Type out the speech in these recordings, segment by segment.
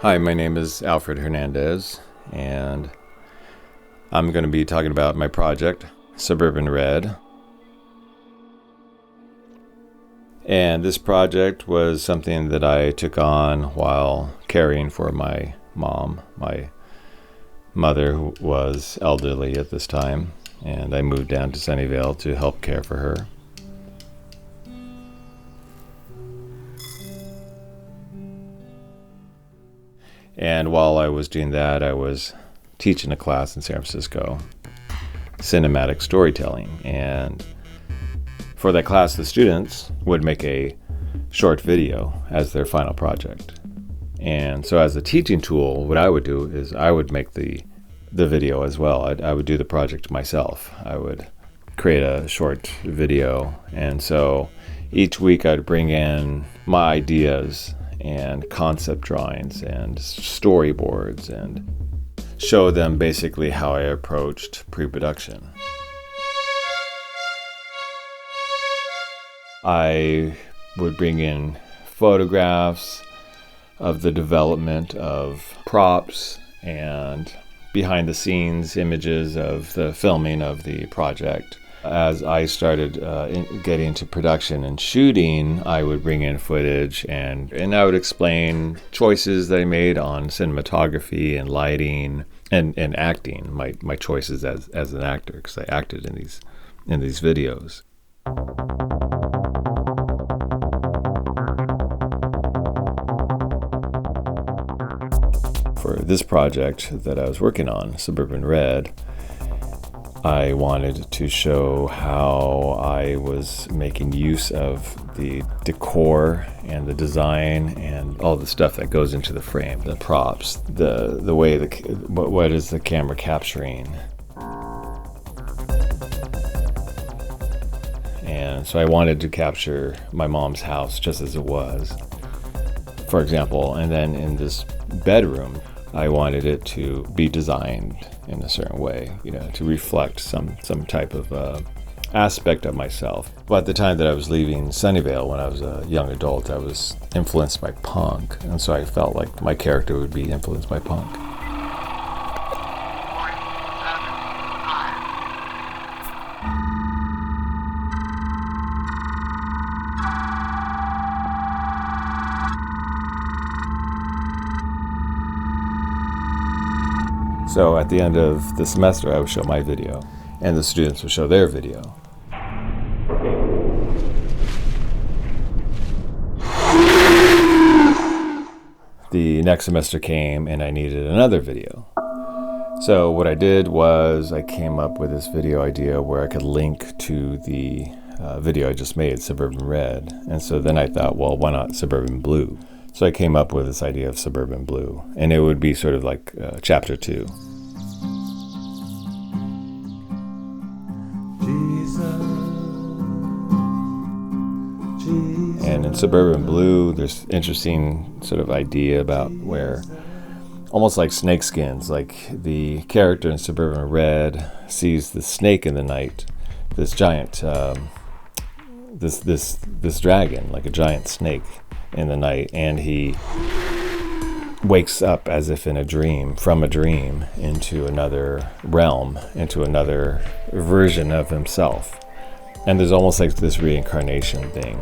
Hi, my name is Alfred Hernandez, and I'm going to be talking about my project, Suburban RED. And this project was something that I took on while caring for my mom. My mother who was elderly at this time, and I moved down to Sunnyvale to help care for her. And while I was doing that, I was teaching a class in San Francisco, cinematic storytelling. And for that class, the students would make a short video as their final project. And so as a teaching tool, what I would do is I would make the video as well. I would do the project myself. I would create a short video. And so each week I'd bring in my ideas and concept drawings and storyboards and show them basically how I approached pre-production. I would bring in photographs of the development of props and behind the scenes images of the filming of the project. As I started getting into production and shooting, I would bring in footage and I would explain choices that I made on cinematography and lighting and acting, my choices as an actor, because I acted in these videos. For this project that I was working on, Suburban RED, I wanted to show how I was making use of the decor and the design and all the stuff that goes into the frame, the props, the way what is the camera capturing. And so I wanted to capture my mom's house just as it was, for example, and then in this bedroom, I wanted it to be designed in a certain way, to reflect some type of aspect of myself. But at the time that I was leaving Sunnyvale, when I was a young adult, I was influenced by punk, and so I felt like my character would be influenced by punk. So at the end of the semester, I would show my video, and the students would show their video. The next semester came, and I needed another video. So what I did was I came up with this video idea where I could link to the video I just made, Suburban RED. And so then I thought, well, why not Suburban Blue? So I came up with this idea of Suburban Blue, and it would be sort of like chapter 2. And in Suburban Blue, there's interesting sort of idea about where, almost like snakeskins, like the character in Suburban RED sees the snake in the night, this giant, this dragon, like a giant snake in the night, and he wakes up as if in a dream, from a dream into another realm, into another version of himself. And there's almost like this reincarnation thing.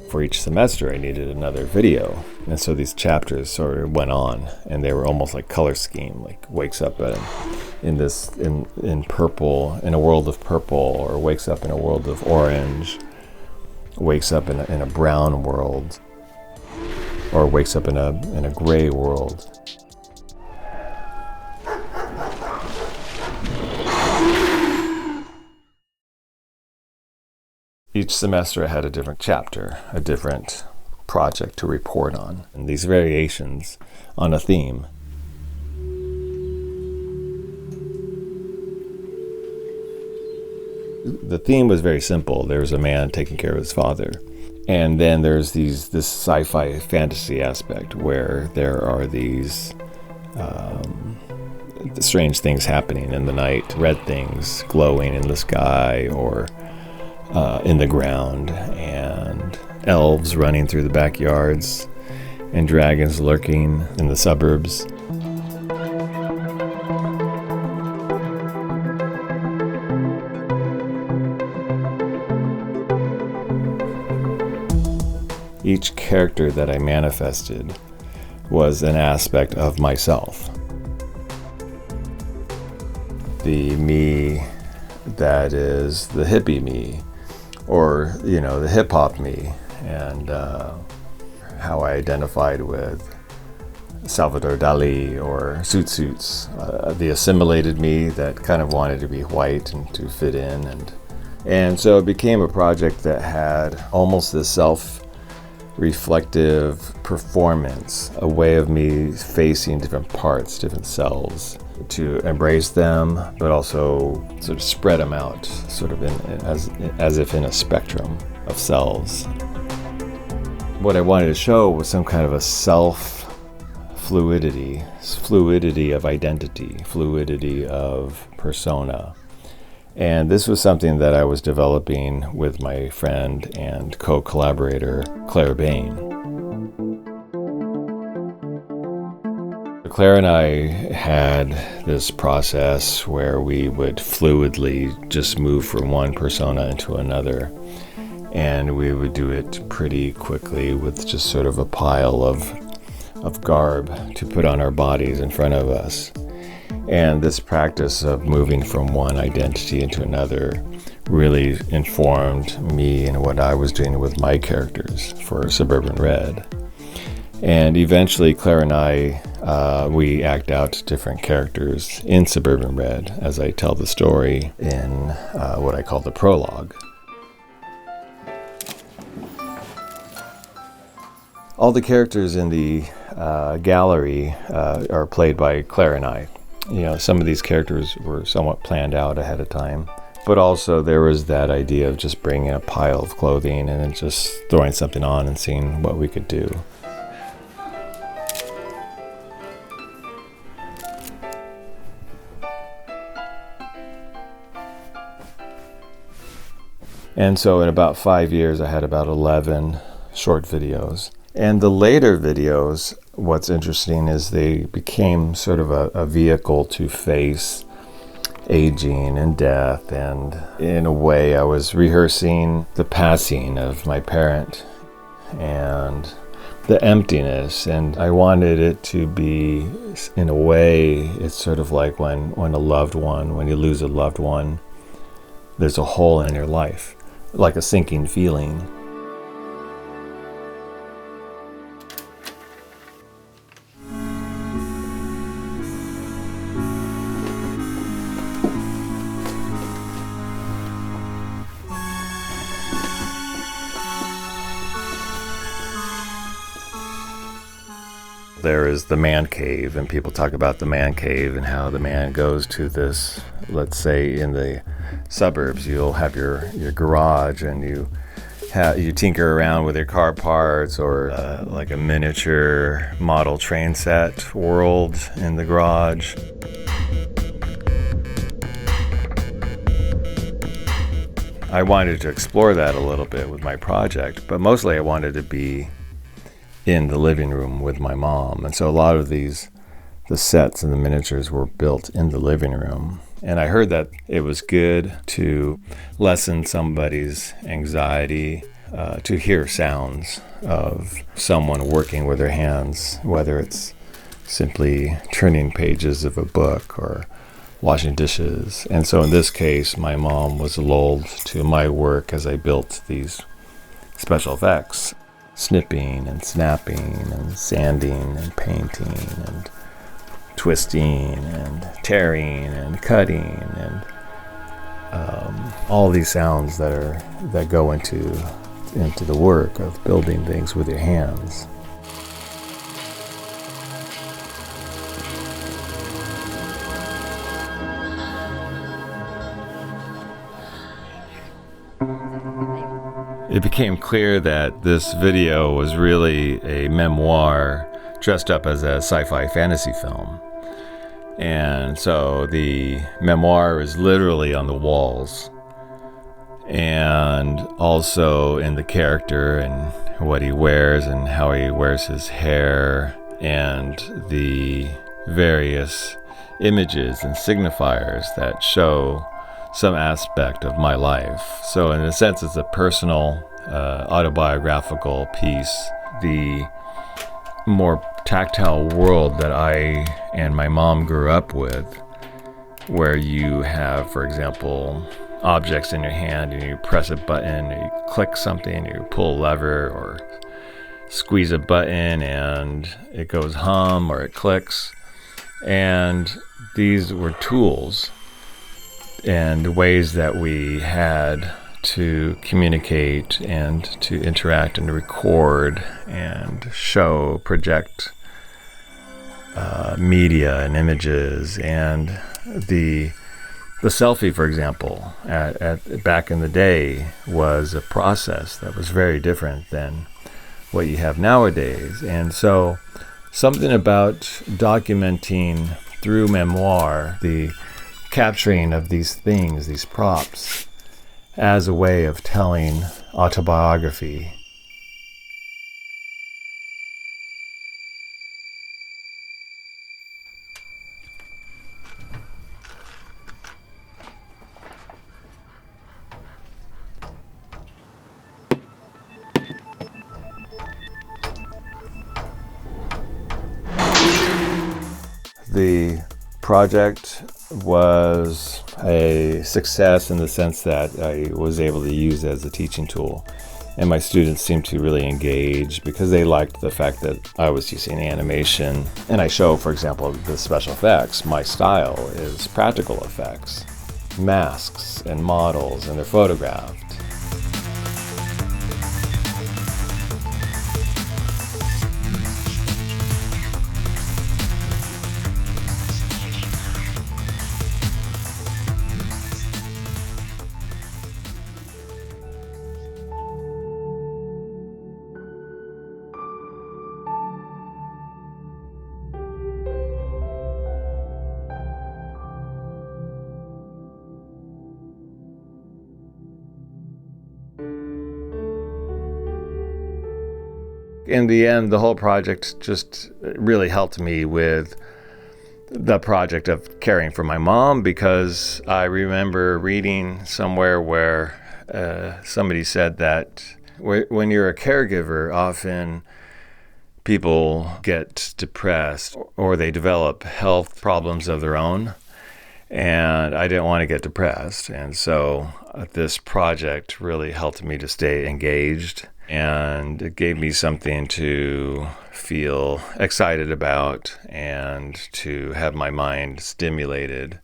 For each semester, I needed another video. And so these chapters sort of went on, and they were almost like color scheme, like wakes up in purple, in a world of purple, or wakes up in a world of orange, wakes up in a brown world, or wakes up in a gray world. Each semester I had a different chapter, a different project to report on, and these variations on a theme. The theme was very simple. There was a man taking care of his father. And then there's this sci-fi fantasy aspect where there are these strange things happening in the night, red things glowing in the sky or in the ground, and elves running through the backyards and dragons lurking in the suburbs. Each character that I manifested was an aspect of myself. The me that is the hippie me, or, the hip hop me, and how I identified with Salvador Dali or Suits, the assimilated me that kind of wanted to be white and to fit in. And so it became a project that had almost this self-reflective performance, a way of me facing different parts, different selves, to embrace them, but also sort of spread them out, sort of as if in a spectrum of selves. What I wanted to show was some kind of a fluidity of identity, fluidity of persona. And this was something that I was developing with my friend and co-collaborator, Claire Bain. Claire and I had this process where we would fluidly just move from one persona into another. And we would do it pretty quickly with just sort of a pile of garb to put on our bodies in front of us. And this practice of moving from one identity into another really informed me and what I was doing with my characters for Suburban RED. And eventually Claire and I, we act out different characters in Suburban RED as I tell the story in what I call the prologue. All the characters in the gallery are played by Claire and I. Some of these characters were somewhat planned out ahead of time, but also there was that idea of just bringing a pile of clothing and then just throwing something on and seeing what we could do. And so in about 5 years, I had about 11 short videos. And the later videos, what's interesting is they became sort of a vehicle to face aging and death. And in a way, I was rehearsing the passing of my parent and the emptiness. And I wanted it to be, in a way, it's sort of like when you lose a loved one, there's a hole in your life, like a sinking feeling. There is the man cave, and people talk about the man cave and how the man goes to this, let's say in the suburbs, you'll have your garage and you tinker around with your car parts or like a miniature model train set world in the garage. I wanted to explore that a little bit with my project, but mostly I wanted to be in the living room with my mom. And so a lot of the sets and the miniatures were built in the living room. And I heard that it was good to lessen somebody's anxiety, to hear sounds of someone working with their hands, whether it's simply turning pages of a book or washing dishes. And so in this case, my mom was lulled to my work as I built these special effects. Snipping and snapping and sanding and painting and twisting and tearing and cutting and all these sounds that go into the work of building things with your hands. It became clear that this video was really a memoir dressed up as a sci-fi fantasy film. And so the memoir is literally on the walls. and also in the character and what he wears and how he wears his hair and the various images and signifiers that show some aspect of my life. So in a sense, it's a personal, autobiographical piece. The more tactile world that I and my mom grew up with, where you have, for example, objects in your hand and you press a button or you click something, or you pull a lever or squeeze a button and it goes hum or it clicks. And these were tools and ways that we had to communicate and to interact and to record and show, project media and images. And the selfie, for example, back in the day was a process that was very different than what you have nowadays. And so something about documenting through memoir, the capturing of these things, these props, as a way of telling autobiography. The project was a success in the sense that I was able to use it as a teaching tool. And my students seemed to really engage because they liked the fact that I was using animation. And I show, for example, the special effects. My style is practical effects, masks and models, and they're photographed. In the end, the whole project just really helped me with the project of caring for my mom, because I remember reading somewhere where somebody said that when you're a caregiver, often people get depressed or they develop health problems of their own. And I didn't want to get depressed. And so this project really helped me to stay engaged. And it gave me something to feel excited about and to have my mind stimulated.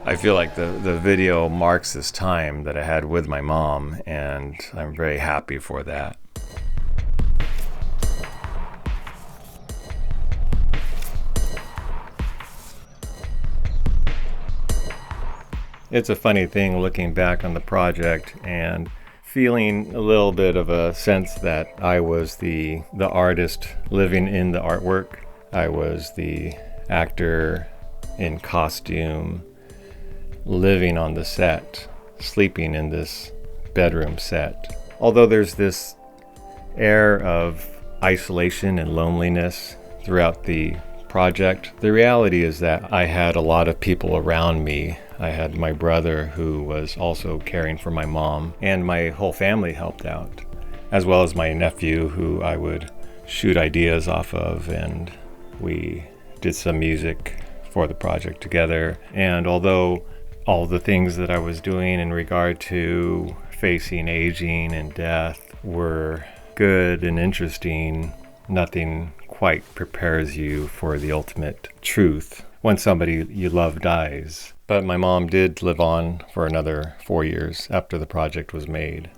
I feel like the video marks this time that I had with my mom, and I'm very happy for that. It's a funny thing looking back on the project and feeling a little bit of a sense that I was the artist living in the artwork. I was the actor in costume living on the set, sleeping in this bedroom set. Although there's this air of isolation and loneliness throughout the project, the reality is that I had a lot of people around me. I had my brother who was also caring for my mom, and my whole family helped out, as well as my nephew who I would shoot ideas off of, and we did some music for the project together. And although all the things that I was doing in regard to facing aging and death were good and interesting, nothing quite prepares you for the ultimate truth when somebody you love dies. But my mom did live on for another 4 years after the project was made.